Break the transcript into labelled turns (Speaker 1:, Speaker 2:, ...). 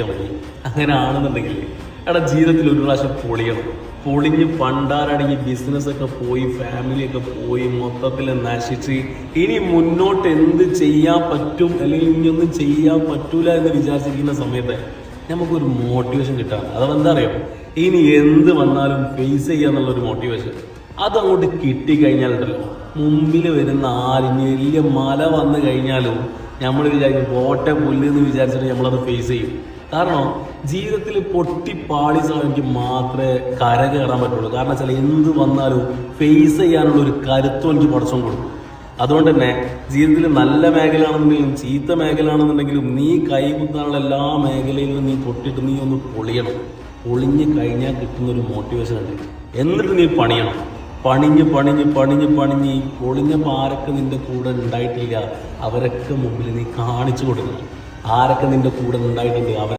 Speaker 1: മതി. അങ്ങനെ ആണെന്നുണ്ടെങ്കിൽ എടാ ജീവിതത്തിൽ ഒരു പ്രാവശ്യം പൊളിയണം. പൊളിഞ്ഞ് പണ്ടാരടങ്ങി ബിസിനസ്സൊക്കെ പോയി ഫാമിലിയൊക്കെ പോയി മൊത്തത്തിൽ നശിച്ച് ഇനി മുന്നോട്ട് എന്ത് ചെയ്യാൻ പറ്റും അല്ലെങ്കിൽ ഇനിയൊന്നും ചെയ്യാൻ പറ്റൂല എന്ന് വിചാരിച്ചിരിക്കുന്ന സമയത്ത് നമുക്കൊരു മോട്ടിവേഷൻ കിട്ടാൻ അഥവാ എന്താ അറിയോ, ഇനി എന്ത് വന്നാലും ഫേസ് ചെയ്യാന്നുള്ളൊരു മോട്ടിവേഷൻ അതങ്ങോട്ട് കിട്ടിക്കഴിഞ്ഞാലുണ്ടല്ലോ മുമ്പിൽ വരുന്ന ആരിഞ്ഞ് വലിയ മല വന്നു കഴിഞ്ഞാലും നമ്മൾ വിചാരിക്കും പോട്ടെ പുല്ല് എന്ന് വിചാരിച്ചിട്ട് നമ്മളത് ഫേസ് ചെയ്യും. കാരണം ജീവിതത്തിൽ പൊട്ടിപ്പാളി സമയത്ത് മാത്രമേ കര കയറാൻ പറ്റുള്ളൂ. കാരണം വെച്ചാൽ എന്ത് വന്നാലും ഫേസ് ചെയ്യാനുള്ള ഒരു കരുത്തും എനിക്ക് പടച്ചോൻ കൊടുക്കും. അതുകൊണ്ട് തന്നെ ജീവിതത്തിൽ നല്ല മേഖലയാണെന്നുണ്ടെങ്കിലും ചീത്ത മേഖലയാണെന്നുണ്ടെങ്കിലും നീ കൈകുത്താനുള്ള എല്ലാ മേഖലയിലും നീ തൊട്ടിട്ട് നീ ഒന്ന് പൊളിയണം. പൊളിഞ്ഞ് കഴിഞ്ഞാൽ കിട്ടുന്ന ഒരു മോട്ടിവേഷൻ ഉണ്ട്. എന്നിട്ട് നീ പണിയണം. പണിഞ്ഞ് പണിഞ്ഞ് പണിഞ്ഞ് പണിഞ്ഞ് ഈ പൊളിഞ്ഞപ്പോൾ ആരൊക്കെ നിന്റെ കൂടെ ഉണ്ടായിട്ടില്ല അവരൊക്കെ മുമ്പിൽ നീ കാണിച്ചു കൊടുക്കണം. ആരൊക്കെ നിന്റെ കൂടെ ഉണ്ടായിട്ടുണ്ട് അവർ